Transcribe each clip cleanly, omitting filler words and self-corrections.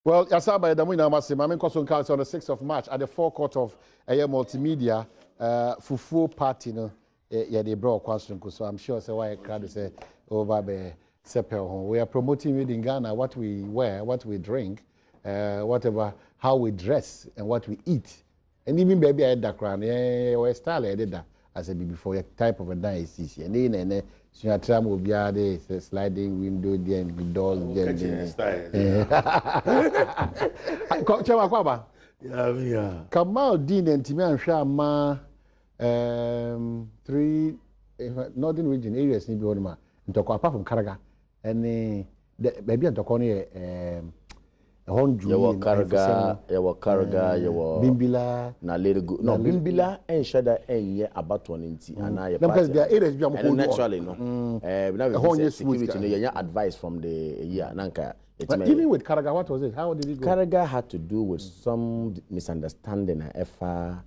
Well, Yasaba Damina Masim, I'm in Koson Council on the 6th of March at the forecourt of Multimedia Fufu Party. No, they brought question, so I'm sure so why a crowd is over the Sepel. We are promoting within Ghana what we wear, what we drink, whatever, how we dress, and what we eat. And even baby I had that crown, we style I did that as a before a type of a dice. And then so your tram will be a sliding window, then the doors, then. Kamal Dean and Timan Shama 3 northern region areas in Biodma, and talk apart from Karaga, and maybe at Tokoni. Yawa Karaga, yawa Bimbila, na lady good. No, Bimbila and Shada and ye about 20 and I because there are areas naturally no. Now security no advice from the year Nanka. But even with Karaga, what was it? How did it go? Karaga had to do with some misunderstanding at FA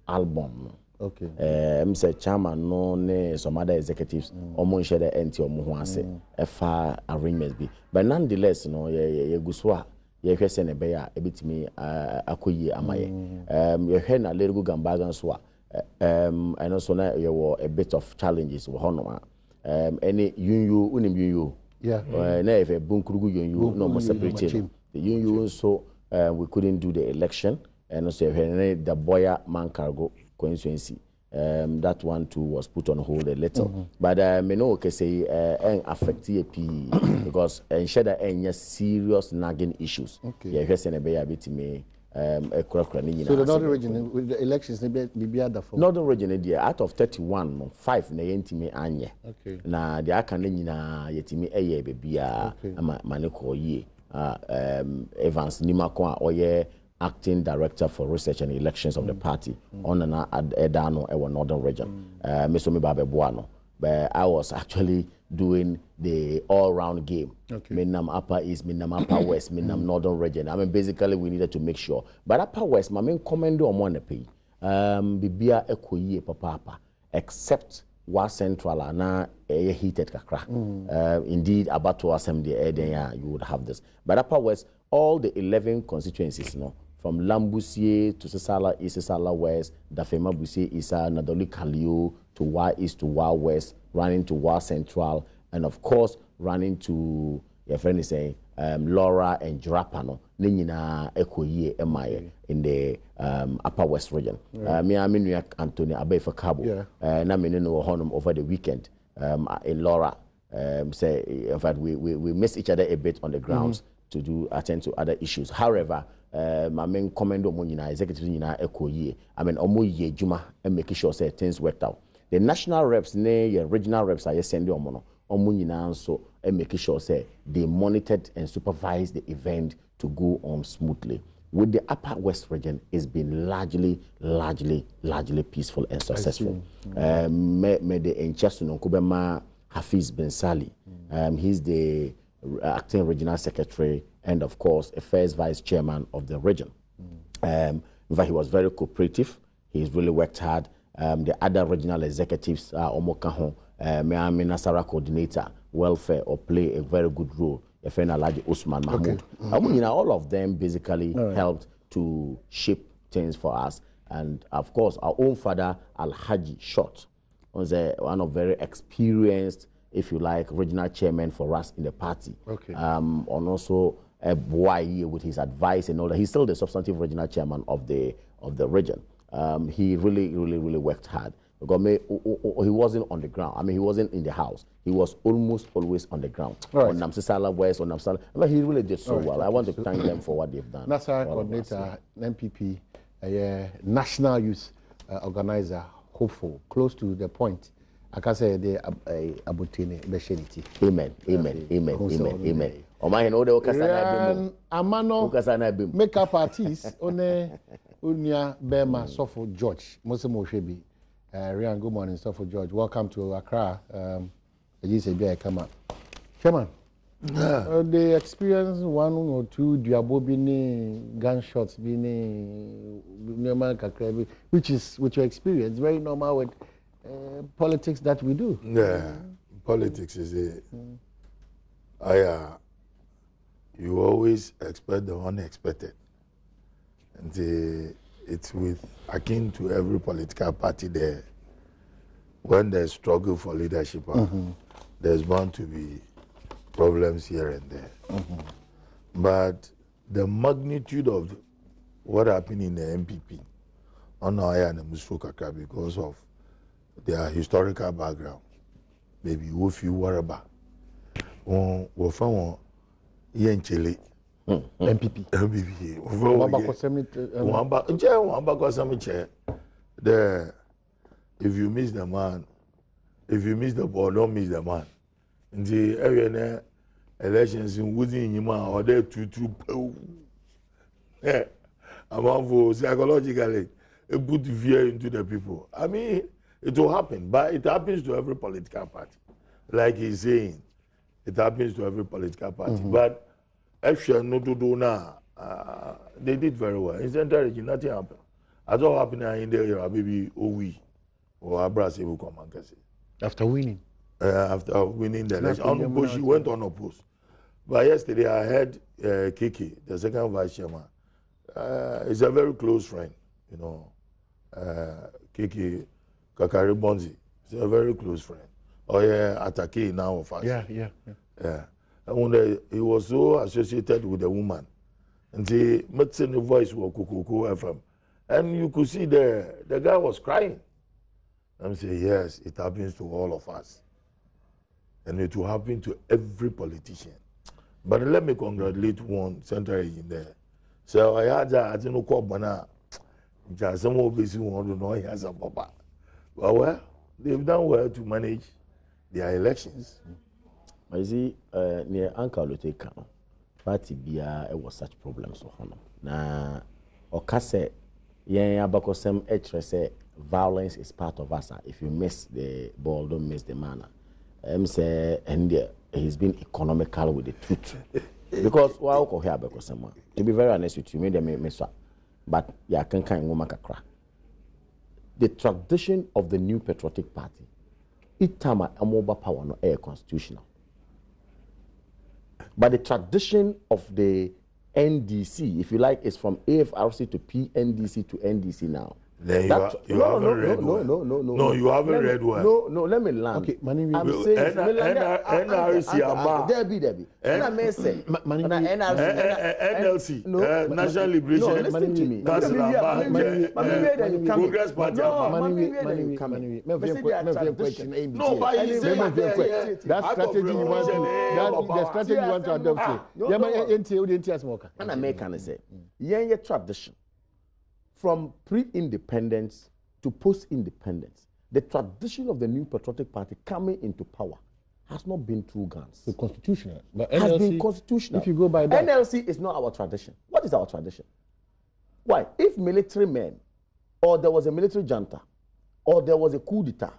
album. Okay. Mr. Chairman no ne some other executives almost share the NT or Muhuase FA arrangements be. But nonetheless, no ye guswa. Ye hwese ne be ya ebitimi akoyi amaye ye hwe na lergu gambagan so and also na ye wo a bit of challenges wo honoma any yunyu unim yunyu na if a bunkurugu yunyu no more separated the yunyu so we couldn't do the election and also the boya man cargo constituency that one too was put on hold a little but me no okay say affect EP because ensure that any serious nagging issues yeah hwese na be ya betime ekura ni nyina so the northern region with the elections be other for northern region there out of 31 5 na yentime anye na the aka na nyina yetime eye bebia maneko yie Evans Nimako a oye acting director for research and elections of the party on an Edano ewa northern region. Mesomi Babe Buano. But I was actually doing the all-round game. Minam Upper East, Minam Upper West, Minam Northern region. I mean, basically, we needed to make sure. But Upper West, my main commando on one pay. Bibia ekoye papa, except Wa Central na heated kakra. Indeed, about to assembly you would have this. But Upper West, all the 11 constituencies, no. From Lambusie to Sisala East, Sisala West, Dafema Busie Isa, Nadoli Kalio, to Wa East to Wa West, running to Wa Central, and of course, running to, your friend is saying, Laura and Jirapano, Nina Ekoye Emaye in the Upper West region. Me, I mean, Anthony Abe for Cabo, and I'm in Honum over the weekend in Laura. Say, in fact, we missed each other a bit on the grounds to attend to other issues. However, my main commando monina executive nina ekoye I mean omo ye juma and making sure say things worked out. The national reps ne regional reps are sending omo nyina so and making sure say they monitored and supervised the event to go on smoothly. With the Upper West region, it's been largely peaceful and successful. Me the enchasun Kubema Hafiz Ben Sali. He's the acting regional secretary and of course a first vice chairman of the region. In fact, he was very cooperative. He's really worked hard. The other regional executives are Omokaho, Miami Nasara coordinator, welfare or play a very good role. A friend Alaji Usman Mahmoud. All of them basically helped to shape things for us. And of course, our own father Al-Haji Short was one of very experienced, if you like, regional chairman for us in the party. And also Boye with his advice and all that. He's still the substantive regional chairman of the region. He really worked hard. Because he wasn't on the ground. I mean, he wasn't in the house. He was almost always on the ground. On Namsisala West, on Namsisala. But he really did so well. I want to thank them for what they've done. Nasara coordinator, MPP, national youth organizer, hopeful, close to the point. I can say the Abutini Besheniti. Amen. Oma heno de okasana bim. Amano makeup artist one unia Bema Sofo George. Mosemo Shebi. Rian, good morning, Sofo George. Welcome to Accra. Chairman, they experience one or two diabo bini gunshots bini which is with your experience very normal with politics that we do. Yeah, politics is you always expect the unexpected. And it's with akin to every political party there. When there's struggle for leadership, there's bound to be problems here and there. But the magnitude of what happened in the MPP on our because of their historical background, maybe if you were about we found MPP. There, if you miss the man, if you miss the ball, don't miss the man. In the area elections in within Yima or there to among for psychologically it put fear into the people. I mean, it will happen, but it happens to every political party. Like he's saying, it happens to every political party. But actually, no to do now. They did very well. In Central Region, nothing happened. As all happened in the area, maybe Owi or Abrasi will come and say. After winning? After winning the election. She went unopposed. But yesterday I heard Kiki, the second vice chairman. He's a very close friend, you know. Kiki Kakari Bonzi. He's a very close friend. Oh yeah, Atake now of us. Yeah. And when he was so associated with the woman, and the medicine voice was Kukuku FM, and you could see the guy was crying. I'm saying, yes, it happens to all of us, and it will happen to every politician. But let me congratulate one central in there. So I had that I didn't call Bana. Just some more busy one to know he has a papa. Well, they've done well to manage their elections. I see near Uncle Luteka, party bia it was such problems for him. Na Okase yen abakosem say violence is part of us. If you miss the ball, don't miss the manner. Say and he's been economical with the truth. Because to be very honest with you, made them but ya can woman kakra. The tradition of the New Patriotic Party, itama amoba power no air constitutional. But the tradition of the NDC, if you like, is from AFRC to PNDC to NDC now. Then you haven't read well. No, you haven't read well. No, let me land. Okay, I'm saying NRC Debbie. NLC, National Liberation. No, listen to me. Progress Party. No, but he said that strategy you want to, the strategy you want to adopt. And American say, yeah, tradition. From pre-independence to post-independence, the tradition of the New Patriotic Party coming into power has not been through guns. The constitutional. But NLC, has been constitutional. If you go by that. NLC is not our tradition. What is our tradition? Why? If military men, or there was a military junta, or there was a coup d'etat,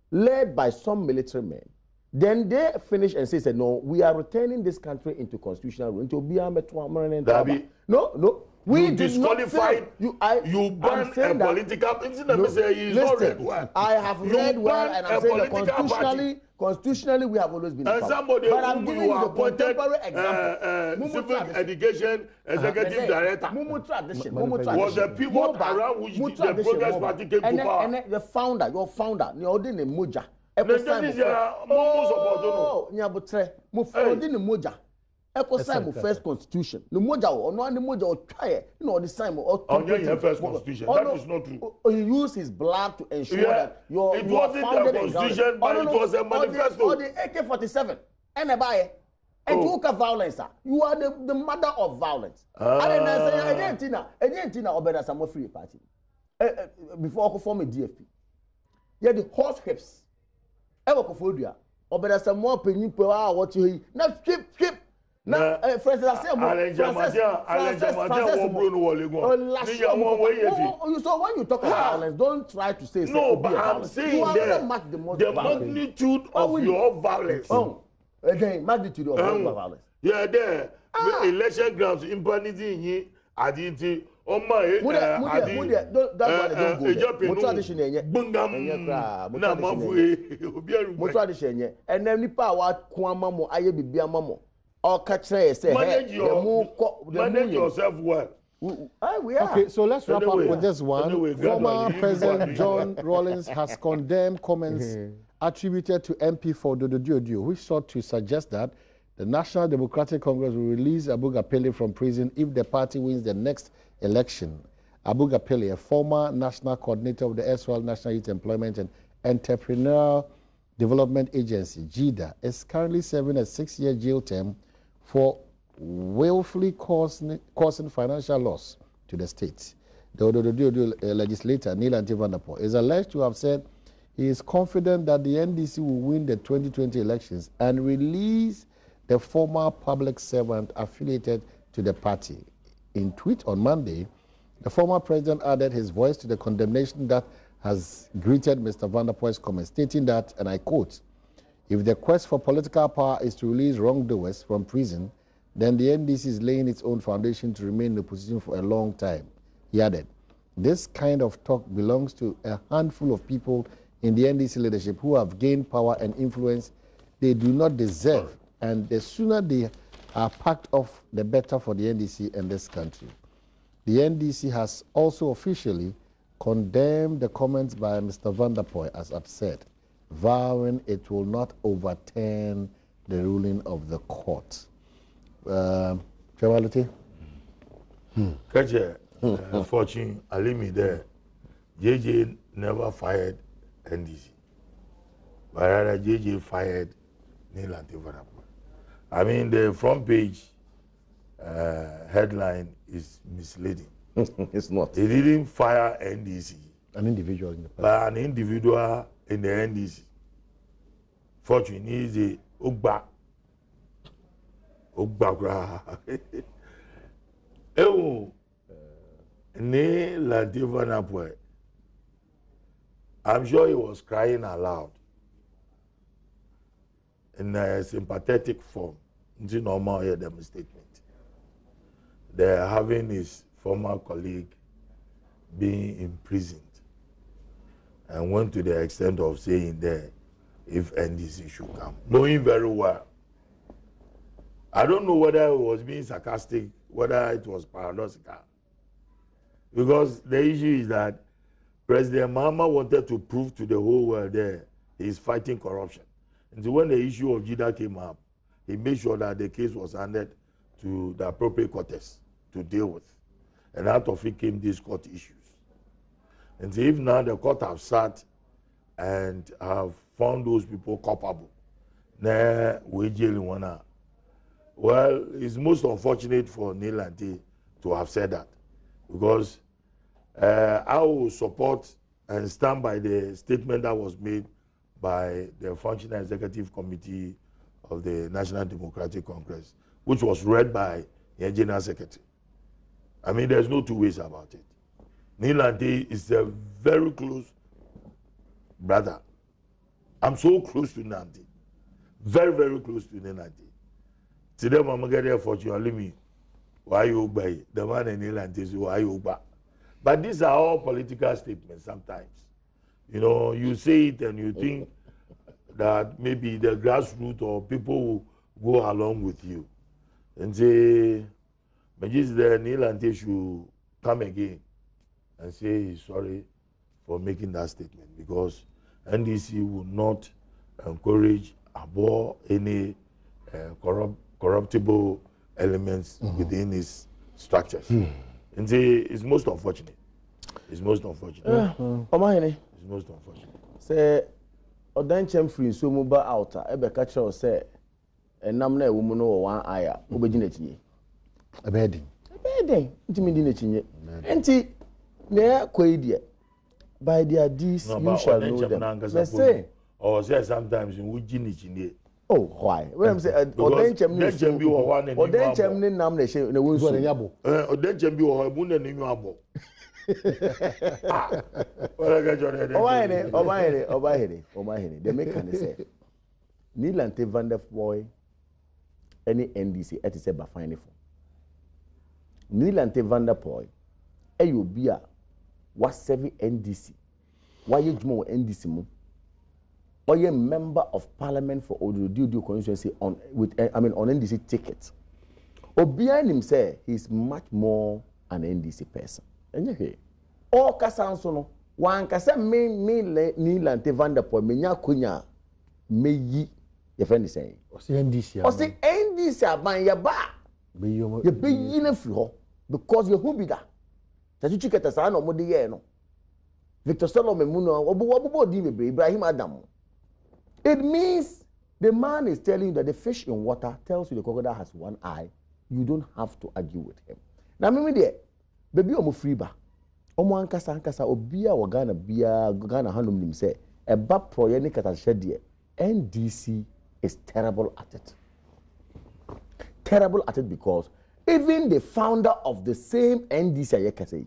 led by some military men, then they finish and say, no, we are returning this country into constitutional rule. No. We disqualified. You ban a political. I have read well, and I'm saying that constitutionally, we have always been. And somebody but I'm giving you the contemporary example. Civic Education Executive Director. Was the people around which the Progress Party came to power. And your founder, Nyodine Moja. Moja. Echo sign first constitution. No moja or no any moja or try the sign or first constitution. That is not true. He used his blood to ensure that it wasn't a constitution, but it was a manifesto. Or the AK-47. And buy and took violence. You are the mother of violence. And then I say Argentina or better some free party. Before I form a DFP. Yeah, the horse hips. Ever Kofodia. Or better some more penny per hour what you now skip. Now, Francis, I say, so when you talk about violence, don't try to say no, but I'm saying the magnitude of your violence. Again, magnitude of your violence. Yeah, there. Election grounds, impunity, adinti. Or catch say, manage yourself well. We are. Okay, so let's wrap Anyway, up with this one. anyway, Former gradually, President John Rawlings has condemned comments attributed to MP for Dodo, which sought to suggest that the National Democratic Congress will release Abu Gapele from prison if the party wins the next election. Abu Gapele, a former national coordinator of the SWL National Youth Employment and Entrepreneurial Development Agency, JIDA, is currently serving a 6-year jail term for willfully causing financial loss to the state. The Ododo legislator, Neil Antivandapo, is alleged to have said he is confident that the NDC will win the 2020 elections and release the former public servant affiliated to the party. In tweet on Monday, the former president added his voice to the condemnation that has greeted Mr. Vanderpoel's comments, stating that, and I quote, "If the quest for political power is to release wrongdoers from prison, then the NDC is laying its own foundation to remain in the position for a long time." He added, "This kind of talk belongs to a handful of people in the NDC leadership who have gained power and influence they do not deserve, and the sooner they are packed off, the better for the NDC and this country." The NDC has also officially condemned the comments by Mr. Vanderpoel as absurd, vowing it will not overturn the ruling of the court. Chavality? Kache, fortune, Alimi there, JJ never fired NDC. But rather JJ fired Neil Antivandapo. I mean, the front page headline is misleading. It's not. He didn't fire NDC. An individual in the party. But an individual in the NDC. Fortune is a Ugba. Neil Antivandapo. I'm sure he was crying aloud in a sympathetic form. It's normal hear them statement. They're having his former colleague being imprisoned and went to the extent of saying that if NDC should come, knowing very well. I don't know whether it was being sarcastic, whether it was paradoxical. Because the issue is that President Mahama wanted to prove to the whole world that he is fighting corruption. And so when the issue of JIDA came up, he made sure that the case was handed to the appropriate courts to deal with. And out of it came these court issues. And so if now the court have sat and have found those people culpable, now we jail one now. Well, it's most unfortunate for Neil Anti to have said that, because I will support and stand by the statement that was made by the Functional Executive Committee of the National Democratic Congress, which was read by the General Secretary. I mean, there's no two ways about it. Neil Anti is a very close brother. I'm so close to Nanti. Very, very close to Nanti. Today, I'm going to fortunately me. Why you obey? The man in Neil Anti is why you obey. But these are all political statements sometimes. You know, you say it and you think that maybe the grassroots or people will go along with you. And say, but just the Neil Anti should come again and say he's sorry for making that statement, because NDC will not encourage, abhor any corruptible elements within its structures. And say it's most unfortunate. It's most unfortunate. It's most unfortunate. Say, Odanchem free so mobile outer, ebe catch or say, and nam na woman or one eye, obejinity. A bedding. Intimidating. Enti, near quadia. By their deeds, you shall know them. Let's say, or say sometimes in Wujinichi. Oh, why? When I'm saying, Odanchem be one and Odanchem nam the shame in the woods. Odanchem be or moon and in your abo. They make an say. Neil Antivandapo, any NDC, it is a bafine for. Neil Antivandapo, you be a was 7 NDC. Why you more NDC mo? or a member of parliament for Odudu constituency on NDC ticket. Obian him say he's much more an NDC person. And you all Casansono, one Casa me Nilante Vanderpool, Menya Kunya, me ye, your friend is saying. Or say NDC. Or say NDC, man, ya ba. You be in a floor because you who be that. That you get a son or Modiano. Victor Solomon Muno, Obu Ibrahim Adom. It means the man is telling you that the fish in water tells you the crocodile has one eye. You don't have to argue with him. Now, me there, baby, omo free ba. Omo ankasa obia wa Ghana hanum nim say eba proye ni katashe there. NDC is terrible at it. Terrible at it because even the founder of the same NDC ayekase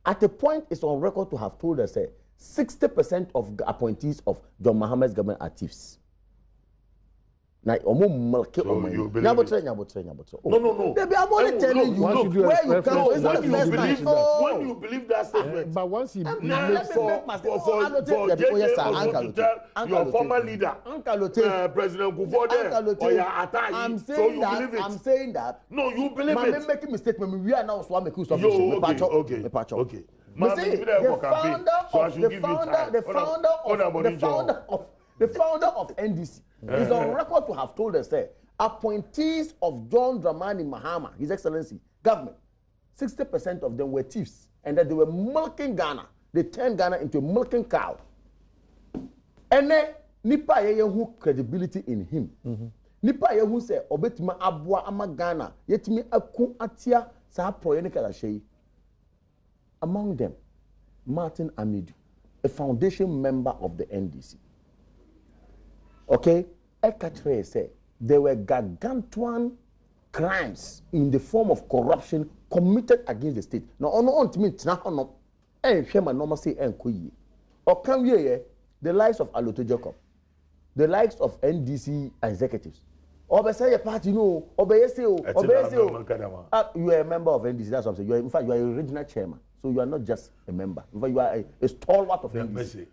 at a point is on record to have told us 60% of the appointees of John Mohammed's government are thieves. Now, you believe no. Baby, I'm only telling you where you come from. When you believe that statement, but once he for your former leader, President Guvode, or your attached, I'm saying that. No, you believe it. I'm making mistake when we are now swam Okay. The founder of NDC is on record to have told us that appointees of John Dramani Mahama, His Excellency, government, 60% of them were thieves and that they were milking Ghana. They turned Ghana into a milking cow. And then, Nipa who credibility in him. Nipa who say, Obetima Abwa Ama Ghana, yet me aku atia sa proyenika shei. Among them, Martin Amidu, a foundation member of the NDC. Okay, Ekatre said there were gargantuan crimes in the form of corruption committed against the state. Now, on to me, normal say or can we the likes of Aloto Jacob, the likes of NDC executives. Obey party no, obey say, you are a member of NDC. That's what I'm saying. In fact, you are a regional chairman. So you are not just a member. In fact, you are a stalwart of NDC.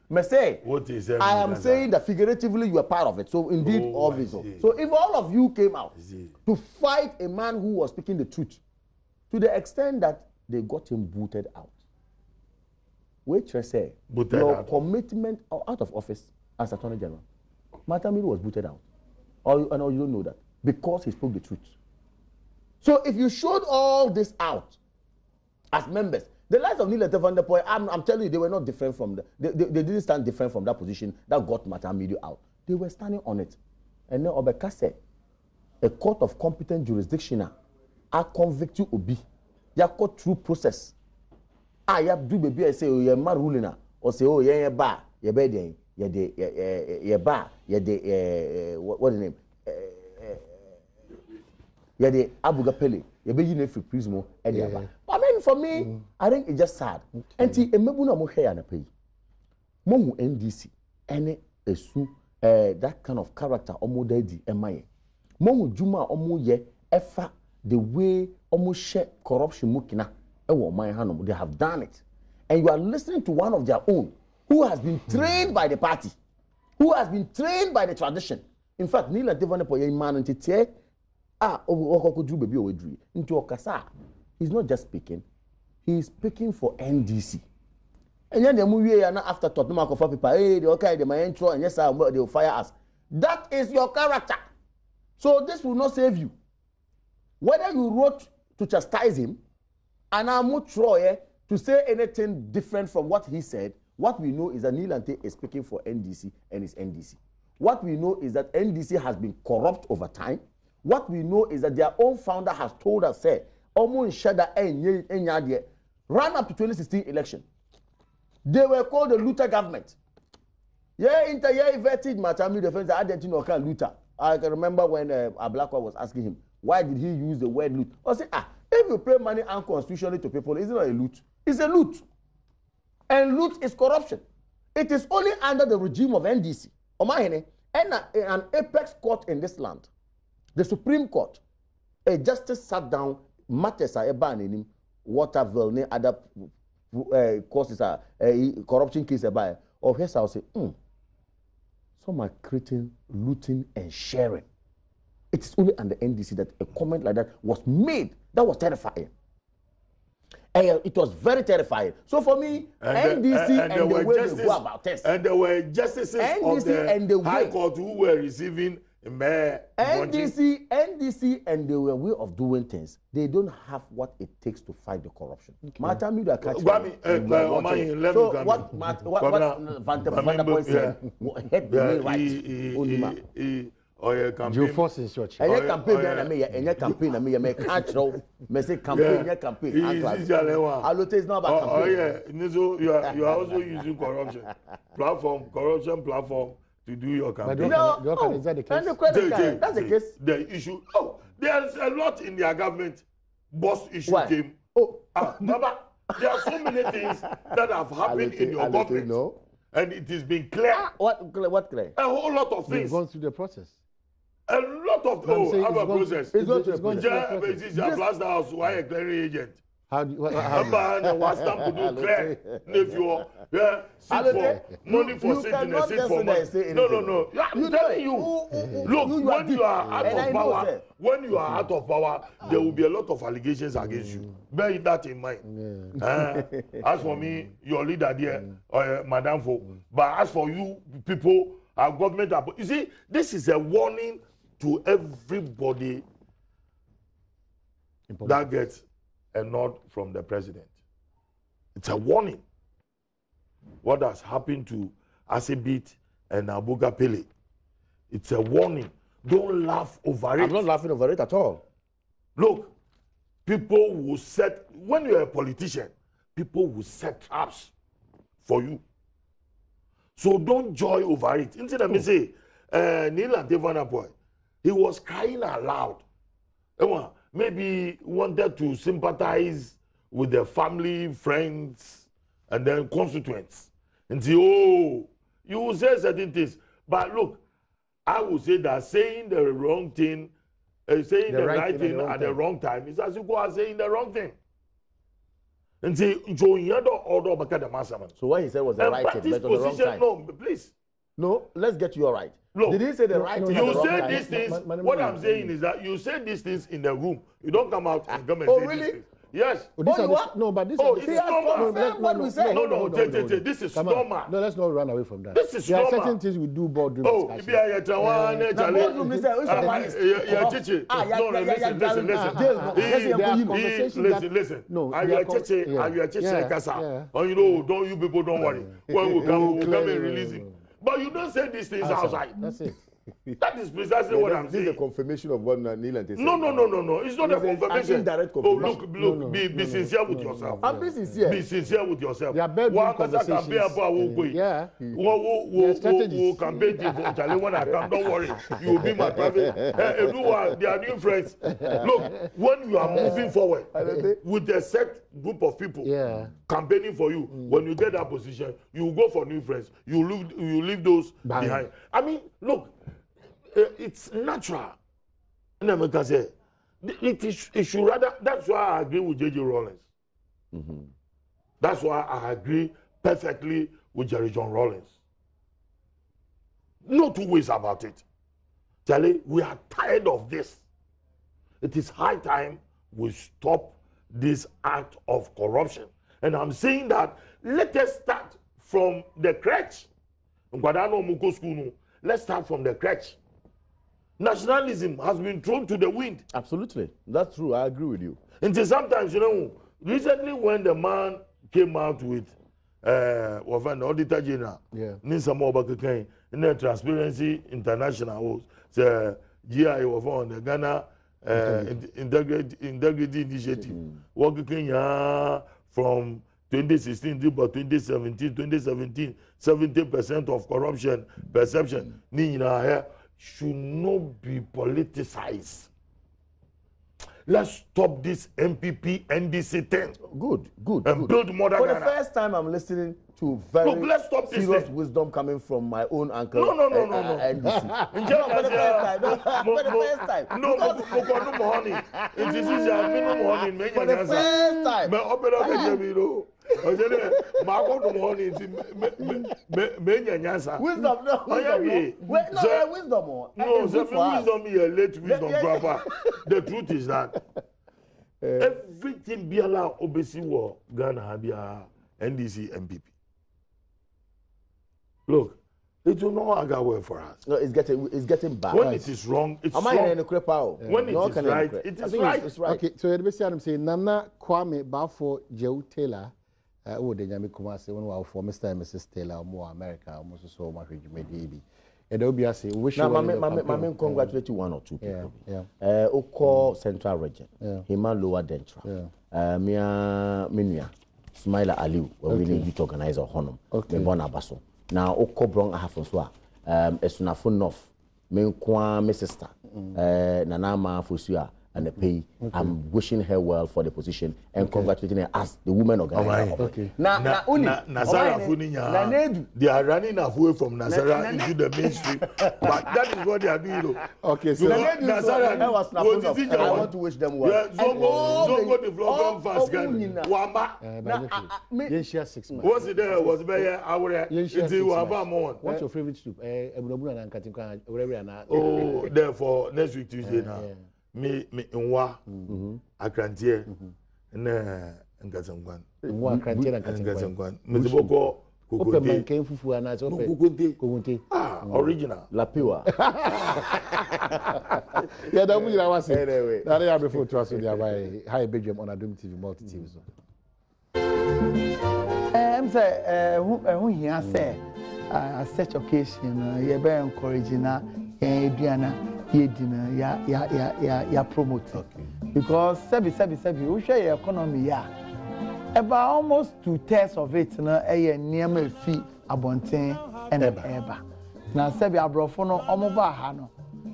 What is I am saying that figuratively you are part of it. So indeed, obviously. So if all of you came out to fight a man who was speaking the truth, to the extent that they got him booted out, say your commitment out of office as Attorney General, Matamiru was booted out. Or you don't know that because he spoke the truth. So if you showed all this out as members, the likes of Nilete Vanderpool, I'm telling you, they were not different from they didn't stand different from that position that got Matamiru out. They were standing on it. And then Obeka said, a court of competent jurisdiction, a convict you obi, ya court through process. Ya do baby I say oh ya ma ruling or say oh yeah ba ya be den ya de ya ba ya de what the name ya de Abuga Pele ya be you free prison e de ba. I mean for me I think it's just sad. Enti emebu na mo hwe ya na pay. Mo hu NDC ene esu that kind of character omo dadi emaye. Mo hu juma omo ye efa the way omo share corruption mukina. They have done it. And you are listening to one of their own who has been trained by the party, who has been trained by the tradition. In fact, Nila Devanepoye man into he's not just speaking, he's speaking for NDC. And then the movie after Tottenham for people, hey, they okay, they might intro and yes, they will fire us. That is your character. So this will not save you. Whether you wrote to chastise him, and I'm not trying to say anything different from what he said. What we know is that Nilante is speaking for NDC and it's NDC. What we know is that NDC has been corrupt over time. What we know is that their own founder has told us, say, ran up to 2016 election. They were called the Luther government. Vetted Matami defense Argentina can Luther. I can remember when Ablakwa was asking him, why did he use the word loot? I said, if you pay money unconstitutionally to people, it's not a loot. It's a loot. And loot is corruption. It is only under the regime of NDC. And an apex court in this land, the Supreme Court, a justice sat down, matters are abandoning Waterville, other causes are corruption case or his house say, some are creating, looting, and sharing. It is only under NDC that a comment like that was made. That was terrifying. And it was very terrifying. So for me, NDC and the way they go about it. And there were justices of the High Court who were receiving NDC and the way of doing things. They don't have what it takes to fight the corruption. Mata me that catch. So what Van Boy said, head the right. Or a campaign. You force in church. And your campaign, and your campaign, and me catch row, say campaign, your campaign. Alote is not about campaign. Oh yeah, Nizo, you are also using corruption platform to do your campaign. No, is that the case? That's the case. The issue. Oh, there's a lot in their government. Boss issue came. Oh, Baba, there are so many things that have happened in your government, no? And it is being clear. What clear? A whole lot of things. We've gone through the process. A lot of process. It's going through the process. It's a blast house. Why a clearing agent? How do you? What's time to do clear? If you sit for money for sitting and sit for money. No. I'm telling you. Look, when you are out of power, there will be a lot of allegations against you. Bear that in mind. As for me, your leader there, Madam Fo. But as for you people, our government, you see, this is a warning to everybody that gets a nod from the president. It's a warning. What has happened to Asibit and Abuga Pele? It's a warning. Don't laugh over it. I'm not laughing over it at all. Look, people will set, when you're a politician, people will set traps for you. So don't joy over it. Instead of me say, Neil and Devana boy, he was crying aloud. Maybe wanted to sympathize with their family, friends, and then constituents. And say, oh, you will say certain things. But look, I would say that saying the wrong thing, saying the right thing at the wrong time is as you go as saying the wrong thing. And say, so what he said was the right thing, but on the wrong time. No, please. No, let's get you all right. Look, did he say the right thing? You say these things. What I'm saying is that you say these things in the room. You don't come out and come and say really? these things. Yes. No, but this is normal. No, this is normal. No, let's not run away from that. This is there normal. are certain things we do boardroom discussion. Listen. Don't you people don't worry. When we come and release him. But you don't say these things outside. That's it. That is precisely what I'm saying. This is a confirmation of what Neil and No. It's not a confirmation. Indirect confirmation. Look, be sincere with yourself. I'm being sincere. Be sincere with yourself. There are bedroom conversations. Yeah. We'll campaign when I come. Don't worry. You will be my private. They are new friends. Look, when you are moving forward with a set group of people campaigning for you, when you get that position, you will go for new friends. You leave those behind. I mean, look. It's natural. It should rather. That's why I agree with J.J. Rawlings. That's why I agree perfectly with Jerry John Rawlings. No two ways about it. Charlie, we are tired of this. It is high time we stop this act of corruption. And I'm saying that let us start from the crutch. Let's start from the crutch. Nationalism has been thrown to the wind. Absolutely. That's true. I agree with you. And sometimes, recently when the man came out with the Auditor General, in the Transparency International, the GI on the Ghana Integrity Initiative, working from 2016 to 2017, 70% of corruption perception should not be politicized. Let's stop this MPP NDC thing. Good. And build more. For the first time, I'm listening to very serious wisdom coming from my own uncle. No. NDC. For the first time. For the first time. Wisdom no. Wisdom. No, wisdom here, late wisdom, Grandpa. The truth is that everything be allowed obesi war Ghana Habia NDC MPP. Look, it will no longer work for us. No, it's getting bad. When it is wrong, it's wrong. When it is right, it is right. It's right. Okay, so the best I'm saying Nana Kwame Bafo Joe Taylor. Oh, the Yami Kumasi, one wow for Mr. and Mrs. Taylor, more America, almost so much with maybe. And Obia say, wish you Mama congratulate you one or two people. Oko Central Region, Hima Lower Dentra, Mia Minia, Smiler Aliu, where we need to organize a honor. Okay. Baso. Now, Oko Brong Ahafoswa, Esunafo North, Menkwa, my sister, Nanama Fusua. And the pay. I'm wishing her well for the position and congratulating her as the woman organizer. Okay. Now, Nazara Funinya, they are running away from Nazara into the mainstream, but that is what they are doing. Okay, so Nazara, I want to wish them well. Zongo development fast Wamba. Yenshia 6 months. What's it there? Was very our what's your favorite soup? Oh, therefore next week Tuesday now. Me nwa akrantie na ngazangwan nwa akrantie na ngazangwan me diboko kokonte manken fufu ana so kokonte original la piwa ya da mujira wase na ya before to aso dia by high Badwam on Adom TV multi TV so say who here say such occasion you be encouraging na eduana ya promote because sebi we share your economy about almost 2/3 of it na niam fi abonten and eba na sebi abrofo no omoba ha no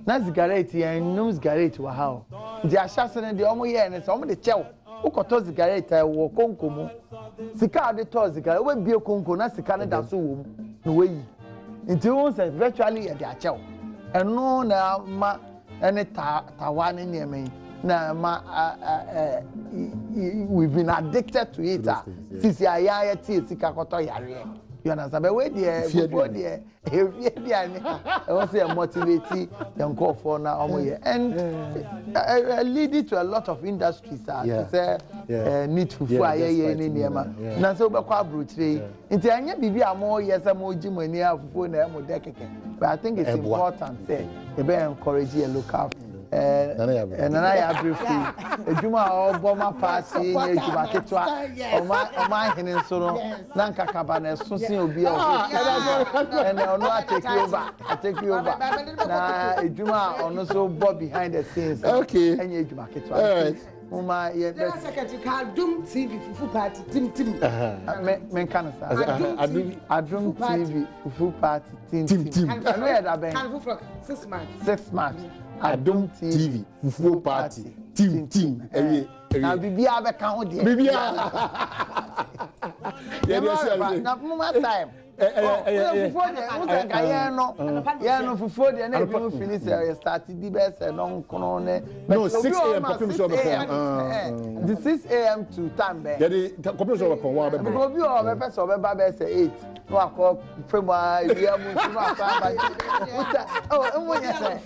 na cigarette no cigarette wa ha o di ahase ne de omo ye ne se omo de chew ukoto cigarette wo konkomu sika de to cigarette we bie konko na sika ne da so wo no we yi nti won say virtually ye de achew eno na ma ene tawane nieme na ma we've been addicted to it sisi aya tie sika koto yare you understand but we there before there ani I want to motivate them call for na omo here and lead to a lot of industries say need fufu aye ni niema na so be kwa brochire nti anya bibi amo yesa mo jimani afufu na emo de keke but I think it's important say e be encourage a local Nana ya briefly ejuma oboma party nye ejuma ketwa oma hinin so no na nkakaba na susin obi o and ono take you over na ejuma ono so bo behind the scenes enye ejuma ketwa Uma ye secretary Adom TV fufu party tim men kan sa Adom TV fufu party tim I know ya da ben 6 months Adom TV fufu party tim na bibia be kan ho de bibia na mama time fufu de unza ya no fufu de na ebi finish start di be say no nkono ne no 6 a.m. popim so be the 6 a.m. to time be ya di popim so be pon wa be because bi o be person o be ba be say 8 no akọ femu a wi amu sima fa ba oh nwonya say